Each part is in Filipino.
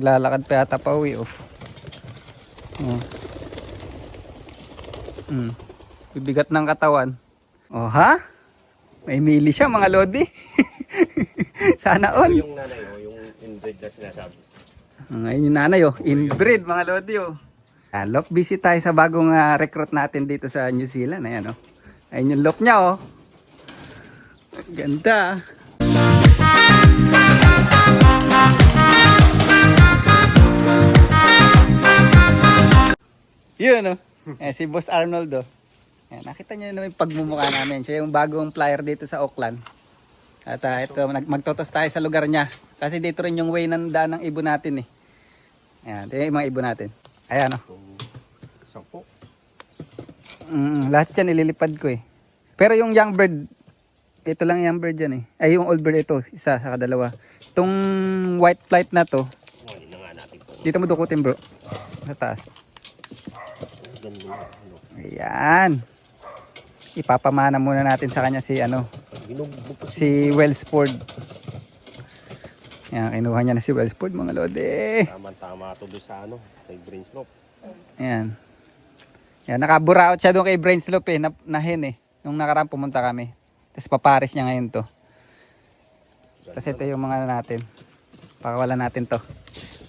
Lalakad pa yata pa uwi, oh. Bibigat ng katawan. Oh, ha? May mili siya, mga lodi. Sana all. Yung nanay, yung inbreed na sinasabi. Ngayon yung nanay, oh. Inbreed, mga lodi, oh. Lop, busy tayo sa bagong recruit natin dito sa New Zealand. Ayan, oh. Ayun yung lop niya, oh. Ganda. Yun, oh. Si Boss Arnold, oh. Ayan, nakita nyo naman yung pagmumukha namin. Siya yung bagong flyer dito sa Auckland. At ito, magtotos tayo sa lugar niya. Kasi dito rin yung way ng daan ng ibon natin, eh. Ayan, ito yung mga ibon natin. Ayan, oh. 10. Lahat yan ililipad ko, eh. Pero yung young bird, ito lang young bird dyan, eh. Ay, yung old bird ito, isa sa kadalawa. Itong white flight na to, dito mo dukutin, bro. Sa taas. Ayan. Ipapamana muna natin sa kanya si si Wellsford. Ayan, kinuha niya na si Wellsford, mga lodi. Tama to doon sa kay Brainslope. Ayan. Ayan, nakaburaot siya doon kay Brainslope, eh, na hen, eh. Nung nakaraan pumunta kami. Tapos papares niya ngayon to. Tapos ito yung mga natin. Pakawalan natin to.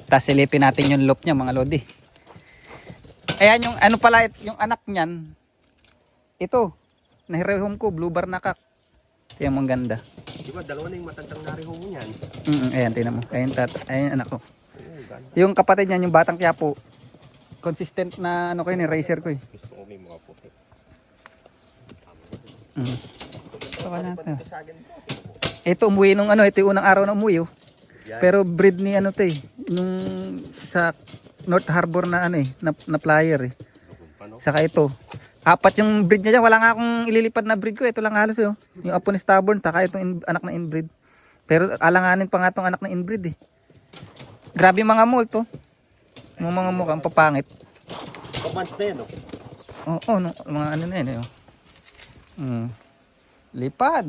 Tapos silipin natin yung loop niya, mga lodi. Ayan yung pala, yung anak niyan. Ito. Nahirehome ko, blue bar nakak. Ito yung mga ganda. Diba, dalawa na yung matandang narehome niyan. Ayan, tinan mo. Ayan anak ko. Yung kapatid niyan, yung batang Quiapo. Consistent na ko yun, racer ko, eh. Gusto ko may mga puti. Ito umuwi nung ito yung unang araw na umuwi, oh. Pero breed ni to, eh. Nung sa North Harbor na na flyer, eh. Saka ito. 4 yung breed niya dyan. Wala nga akong ililipad na breed ko. Ito lang halos, oh. Yung apo ni Stubborn, saka itong anak na inbreed. Pero alanganin pa nga itong anak na inbreed, eh. Grabe mga molt, oh. Yung mga mukhang papangit. Kapans na yan, oh. Oo, mga na yun, eh. Lipad.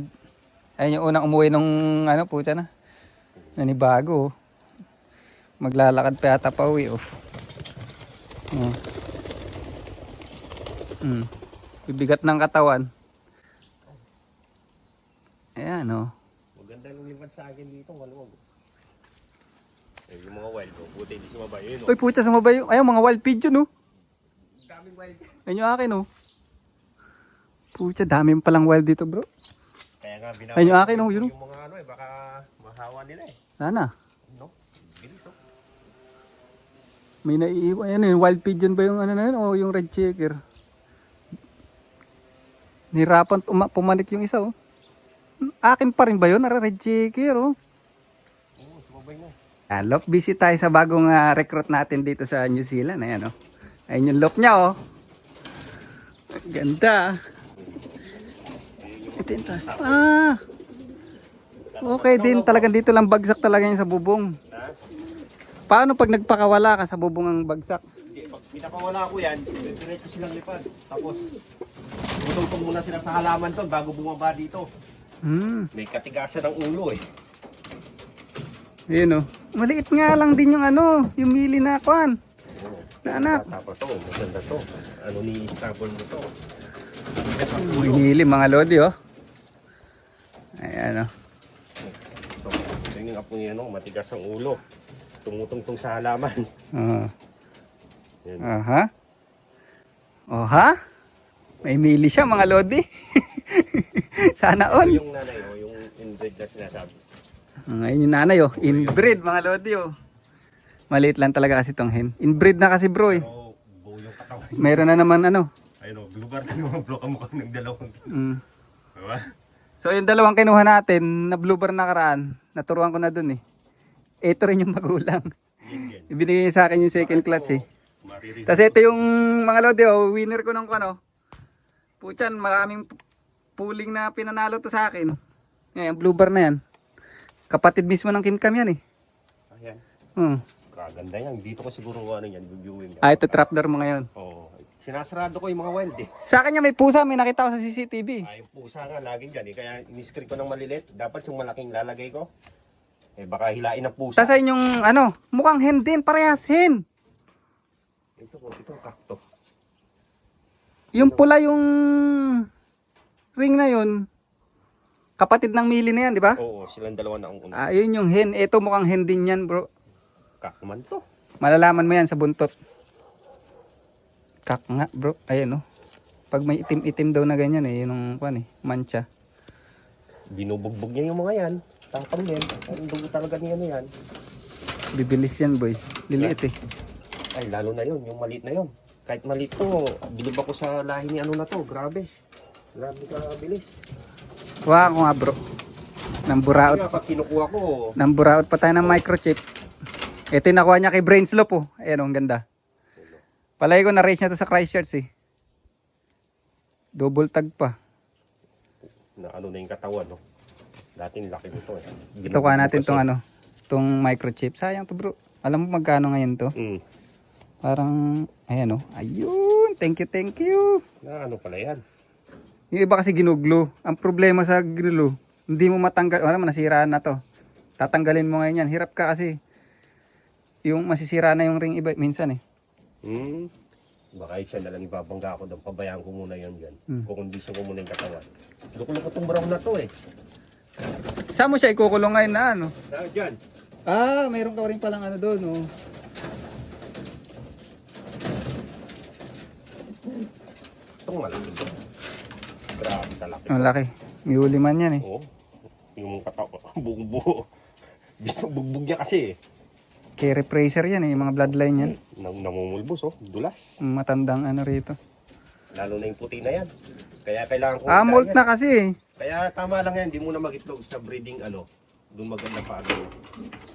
Ayun yung unang umuwi nung pucha na. Nanibago, oh. Maglalakad pa yata pa uwi, oh. Bibigat ng katawan. Ayan, oh. Maganda lumipad sa akin dito, maluwag. Yung mga wild, oh. Buti hindi sumabay yun, oh. Uy, pucha, sumabay yung, ayun, mga wild pigeon, oh. Daming wild. Ayun yung akin, oh. Pucha, dami palang wild dito, bro. Kaya nga, ayun yung akin, oh, yun. Yung mga baka mahawa nila, eh. Sana. No? Bilis, oh. May naiiwan, ayan, yung wild pigeon ba yung na yun, o yung red checker? Nihirapan pumanik yung isa, oh. Akin pa rin ba yun? Red checker, oh. Oo, sumabay na. Lop, busy tayo sa bagong recruit natin dito sa New Zealand. Ayan, oh. Ayun yung lop niya, oh. Ganda. Ito yung taas. Okay din. Talagang dito lang bagsak talaga yung sa bubong. Paano pag nagpakawala ka sa bubong ang bagsak? Pag pinakawala ko yan, diretso silang lipad. Tapos, tutungtong muna sila sa halaman to bago bumaba dito. May katigasan ng ulo, eh. Yun, oh. Maliit nga lang din yung yung mili na kuan. Na anak. Tapos to, maganda to. Ni Stubborn mo to. Mili mga lodi, oh. Ayan, oh. Ito yung apo niya, matigas ang ulo. Tumutungtong sa halaman. Aha. Oha? May mili siya, mga lodi. Sana all. Yung nanay, yung inbreed na sinasabi. Ngayon yung nanay, oh. Inbreed, mga lodi, oh. Maliit lang talaga kasi tong hen. Inbreed na kasi, bro, eh. Pero buo yung katawan. Meron na naman Ayun, blue bar ka naman, bro. Kamukhang nagdalawang. Diba? So yung dalawang kinuha natin na blue bar nakaraan, naturuan ko na dun, eh. Ito rin yung magulang. Ibinigay niya sa akin yung second clutch, eh. Kasi ito yung mga lodi, oh. Winner ko ng Puchan, maraming pooling na pinanalo to sa akin. Ngayon, blue bar na yan. Kapatid mismo ng Kim Cam yan, eh. Ayan. Kaganda yan. Dito ko siguro yan, viewing. Ito trapdoor mo ngayon. Oo. Sinasarado ko yung mga wild, eh. Sa akin may pusa, may nakita ko sa CCTV. Yung pusa nga laging dyan, eh. Kaya in-screen ko ng malilit. Dapat yung malaking lalagay ko. Eh baka hilain ng pusa. Tapos ayun yung ano, mukhang hen din, parehas hen. Ito kakto. Yung pula yung ring na yun, kapatid ng mili na yan, di ba? Oo, silang dalawa na ang una. Ayun yung hen. Ito mukhang hen din yan, bro. Kakman to. Malalaman mo yan sa buntot. Kak nga, bro. Ayan, oh. Pag may itim-itim daw na ganyan, eh. Yun ang mancha. Binubugbog niya yung mga yan. Tapang din. Ang dugo talaga niya na yan. Bibilis yan, boy. Liliit, eh. Ay, lalo na yun. Yung maliit na yun. Kahit maliit to, bilib ako sa lahi ni ano na to. Grabe. Grabe ka bilis. Kuha ko nga, bro. Namburaot. Kaya pag kinukuha ko, Namburaot pa tayo ng microchip. Ito yung nakuha niya kay Brainslope, oh. Ayan, oh, ang ganda. Palagi ko na-race niya to sa Christchurch, eh. Double tag pa. na ano na yung katawan, no? Dating laki nito eh. Ito kuha natin tong ano, tong microchip. Sayang to, bro. Alam mo magkano ngayon to? Parang, ayan, oh. Ayun, thank you. Na ano pala yan? Yung iba kasi ginuglo. Ang problema sa ginuglo, hindi mo matanggal. Wala mo, nasiraan na to. Tatanggalin mo ngayon yan. Hirap ka kasi. Yung masisira na yung ring iba minsan, eh. Baka siya na lang ibabangga ako doon. Pabayaan ko muna yan dyan. Kukondisyon ko muna yung katawan. Lukulok ko itong brown na to eh. Saan mo siya ikukulong ngayon na ano? Dyan. Mayroon ka rin palang ano doon, oh. Itong malaki to. Grabe talaki. Ang laki. May uliman yan, eh. Oo. Yung katawan. Buong-buo. Bugbog niya kasi eh. Carry pressure yan, eh. Yung mga bloodline yan. Namumulbos oh. Dulas. Matandang ano rito. Lalo na yung puti na yan. Kaya kailangan ko. Molt na kasi, eh. Kaya tama lang yan. Hindi mo na mag-itlog sa breeding ano. Doon maganda pa agad.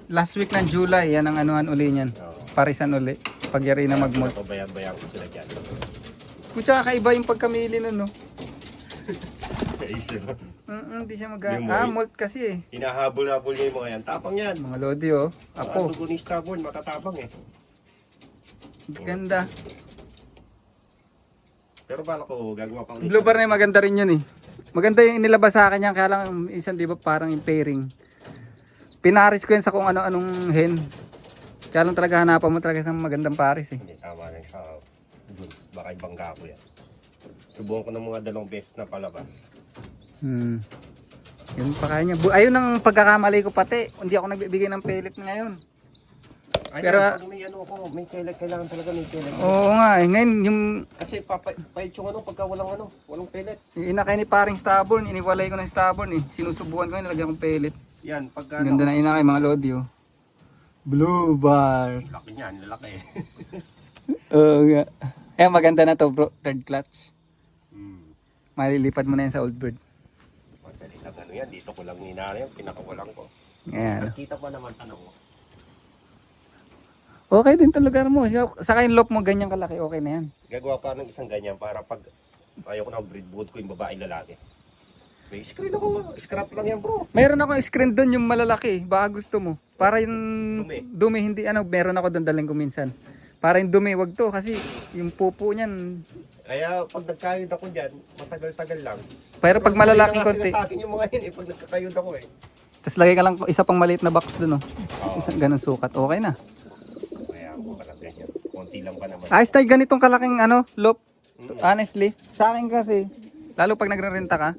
Last week ng July, yan ang anuhan uli niyan. Parisan uli. Pagyari na mag-molt. Pabayang-bayang ko sila dyan. Kung tsaka kaiba yung pagkamili nun, no? Kaisip. Hindi siya molt kasi, eh. Hinahabol-habol niya yung mga yan. Tapang yan. Mga lodi, oh. Apo. Ang dugo ni stubborn, matatapang eh. Ganda. Pero bala ko, gagawa pang Blue bar na yung maganda rin yun, eh. Maganda yung inilabas sa akin yan. Kaya lang, isang di ba parang yung pairing. Pinaris ko yan sa kung ano-anong hen. Kaya lang talaga hanapan mo talaga sa magandang paris, eh. Hindi, tama rin sa dun. Baka ibangga ko yan. Subukan ko ng mga 2 beses na palabas. Yun pa kaya niya. Ayun ang pagkakamali ko pati. Hindi ako nagbibigay ng pellet ngayon. Ay, pero pag may ano ako, may kailangan talaga may pellet. Oo nga, eh. Ngayon yung Kasi papait yung ano pagka walang pellet. inakay ni paring stubborn, iniwalay ko ng stubborn, eh. Sinusubukan ko yun, nilagyan kong pellet. Yan, pagka Ganda na inakay mga lodi, oh. Blue bar. laki niyan, lalaki eh. Oo nga. Maganda na to, bro. Third clutch. Malilipad mo na yan sa old bird. Madali lang ano yan, dito ko lang ninari yan, pinakawalan ko. Ayan. Nakita pa naman tanong mo. Okay din to lugar mo. Saka yung lock mo ganyan kalaki, okay na yan. Gagawa pa ng isang ganyan para pag ayaw ko na breed buod ko yung babae lalaki. May screen ako, scrap lang yan bro. Mayroon akong screen doon yung malalaki, baka gusto mo. Para yung dumi hindi meron ako doon daling ko minsan. Para yung dumi, wag to kasi yung pupo niyan. Kaya pag nagkayod ako dyan, matagal-tagal lang. Pero pag malalaking konti. Sa akin yung mga yun pag nagkakayod ako eh. Tapos lagay ka lang isa pang maliit na box doon, oh. Isang ganun sukat, okay na. Kaya ako pala ganyan. Konti lang pa naman. Ayos tayo ganitong kalaking loop. Honestly, sa akin kasi, lalo pag nagre-renta ka,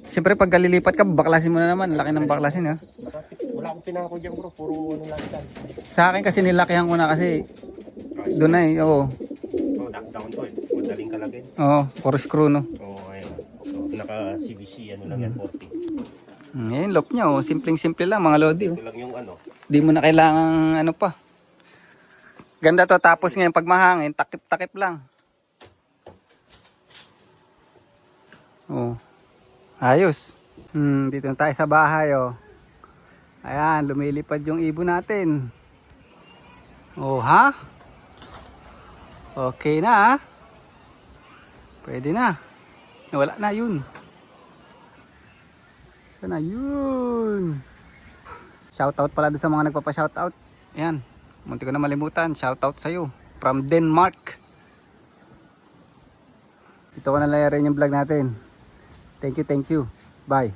siyempre pag kalilipat ka, baklasin mo na naman. Laki ng baklasin, ha. Wala akong pinako dyan bro, puro ano lang dyan. Sa akin kasi nilakihan ko na kasi, doon na eh, oo. Knockdown to eh, madaling kalagin. Oo, puro screw, no. Oo, ayun. So, naka-CVC, ano lang yan, 40. Ngayon, loop niya, oh. Simpleng-simple lang, mga lodi, oh. Ito lang yung ano. Di mo na kailangan, ano pa. Ganda to, tapos ngayon, pag mahangin, takip-takip lang. Oh. Ayos. Dito na tayo sa bahay, oh. Ayan, lumilipad yung ibon natin. Oh, ha? Okay na, ha? Pwede na. Wala na yun. Sana yun. Shoutout pala doon sa mga nagpapa-shoutout. Ayan, munti ko na malimutan. Shoutout sa'yo. From Denmark. Ito ko na layarin yung vlog natin. Thank you. Bye.